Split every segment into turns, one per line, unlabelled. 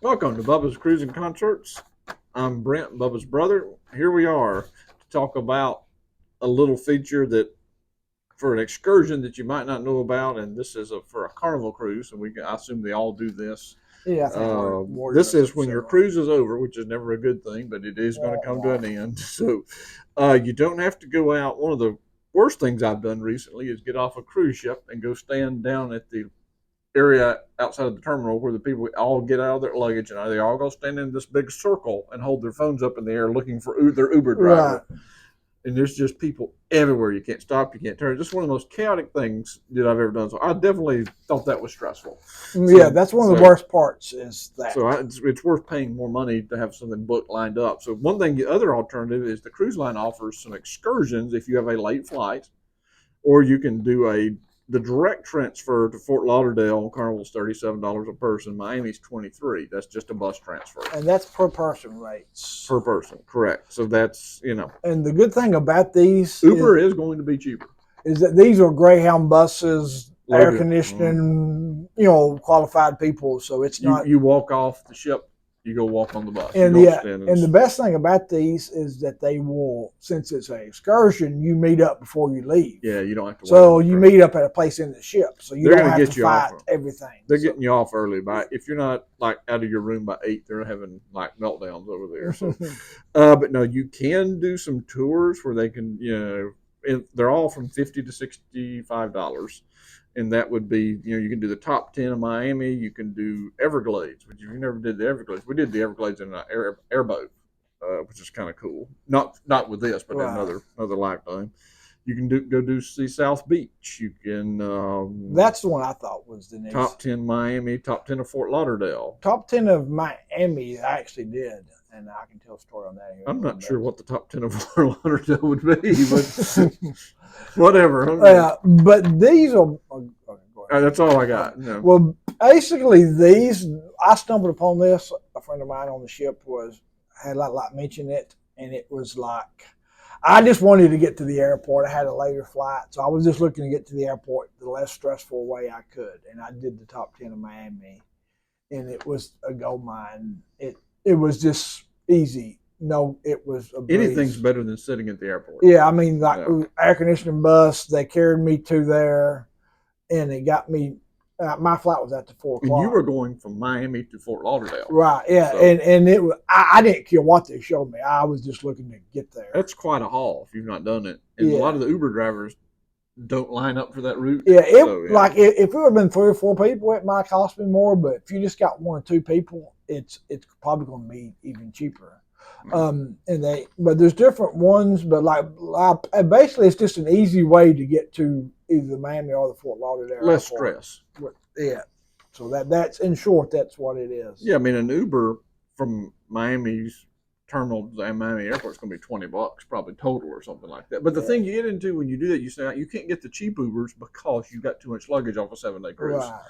Welcome to Bubba's Cruising Concerts. I'm Brent, Bubba's brother. Here we are to talk about a little feature that for an excursion that you might not know about, and this is for a Carnival cruise, and I assume they all do this.
Yeah, I think Warrior
This
does
is
it
when your
several.
cruise is over, which is never a good thing, but it is going to
Wah,
come to
wah.
an end. So you don't have to go out. One of the worst things I've done recently is get off a cruise ship and go stand down at the area outside of the terminal where the people all get out of their luggage and they all go stand in this big circle and hold their phones up in the air looking for their Uber
Right.
driver. And there's just people everywhere. You can't stop. You can't turn. Just one of the most chaotic things that I've ever done. So I definitely thought that was stressful.
Yeah, that's one of the
So
worst parts is that.
it's worth paying more money to have something booked lined up. So one thing, the other alternative is the cruise line offers some excursions if you have a late flight, or you can do the direct transfer to Fort Lauderdale. Carnival's $37 a person. Miami's 23. That's just a bus transfer
And that's per person rates.
per person. Correct. So that's
And the good thing about these
Uber is going to be cheaper.
is that these are Greyhound buses, air
Loaded.
conditioning, qualified people. So it's not.
You walk off the ship, you go walk on the bus.
And
You don't
yeah,
stand
and the best thing about these is that they will, since it's an excursion, you meet up before you leave.
Yeah, you don't have to wait.
So you meet up at a place in the ship, so you
They're
don't
gonna
have
get
to
you off.
fight everything.
They're getting you off early. If you're not like out of your room by 8, they're having like meltdowns over there. So, but no, you can do some tours where they can, they're all from $50 to $65, and that would be, you can do the top 10 of Miami. You can do Everglades, which if you never did the Everglades, we did the Everglades in an airboat, which is kind of cool. Not with this, but in
Right.
another lifetime. You can see South Beach. You can
That's the one I thought was the next.
top 10 Miami, top 10 of Fort Lauderdale.
Top 10 of Miami, I actually did, and I can tell a story on that here.
I'm not sure what the top 10 of Fort Lauderdale would be, but whatever.
But these are.
That's all I got. No.
Well, basically, these I stumbled upon this. A friend of mine on the ship had like mentioned it, and it was like I just wanted to get to the airport. I had a later flight, so I was just looking to get to the airport the less stressful way I could, and I did the top 10 of Miami, and it was a gold mine. It was just easy. No, it was a breeze.
Anything's better than sitting at the airport.
Yeah, I mean, like air conditioning bus. They carried me to there, and it got me. My flight was at the 4 o'clock.
And you were going from Miami to Fort Lauderdale,
right? Yeah, so, and it was. I didn't care what they showed me. I was just looking to get there.
That's quite a haul if you've not done it. And a lot of the Uber drivers don't line up for that route.
Yeah, like if it would have been 3 or 4 people, it might cost me more. But if you just got 1 or 2 people, it's probably going to be even cheaper. But there's different ones, but like basically it's just an easy way to get to either the Miami or the Fort Lauderdale.
Less stress.
Yeah. So that's in short, that's what it is.
Yeah, I mean an Uber from Miami's terminal to Miami Airport is going to be $20 probably total or something like that. But the thing you get into when you do that, you say you can't get the cheap Ubers because you got too much luggage off a 7-day cruise.
Right.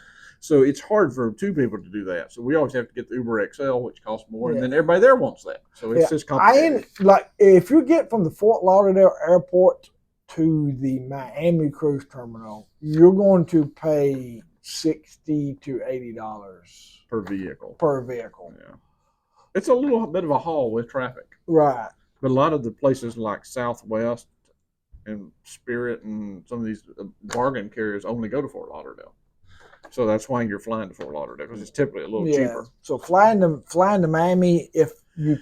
So it's hard for 2 people to do that. So we always have to get the Uber XL, which costs more, and then everybody there wants that. So it's just complicated.
Like if you get from the Fort Lauderdale Airport to the Miami Cruise Terminal, you're going to pay $60 to $80
per vehicle. Yeah, it's a little bit of a haul with traffic.
Right.
But a lot of the places like Southwest and Spirit and some of these bargain carriers only go to Fort Lauderdale. So that's why you're flying to Fort Lauderdale because it's typically a little cheaper.
So flying to Miami, if you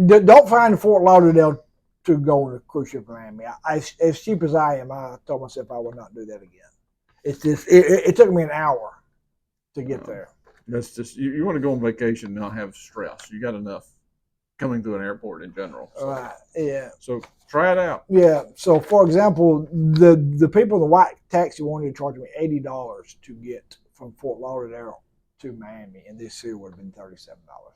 don't fly to Fort Lauderdale to go on a cruise ship to Miami, as cheap as I am, I told myself I would not do that again. It's just it took me an hour to get there.
That's just you want to go on vacation and not have stress. You got enough coming through an airport in general. So.
Right. Yeah.
So try it out.
Yeah. So for example, the people in the white taxi wanted to charge me $80 to get from Fort Lauderdale to Miami, and this here would have been $37.
Of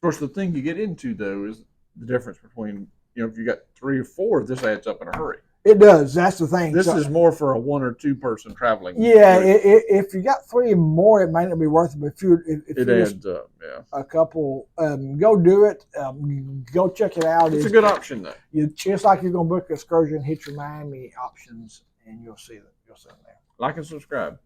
course, the thing you get into though is the difference between if you got 3 or 4, this adds up in a hurry.
It does. That's the thing.
This is more for a 1 or 2 person traveling.
Yeah, if you got 3 or more, it might not be worth it. But if
it adds up, yeah.
A couple, go do it. Go check it out.
It's a good option though.
Just like you're gonna book an excursion, hit your Miami options, and you'll see them there.
Like and subscribe.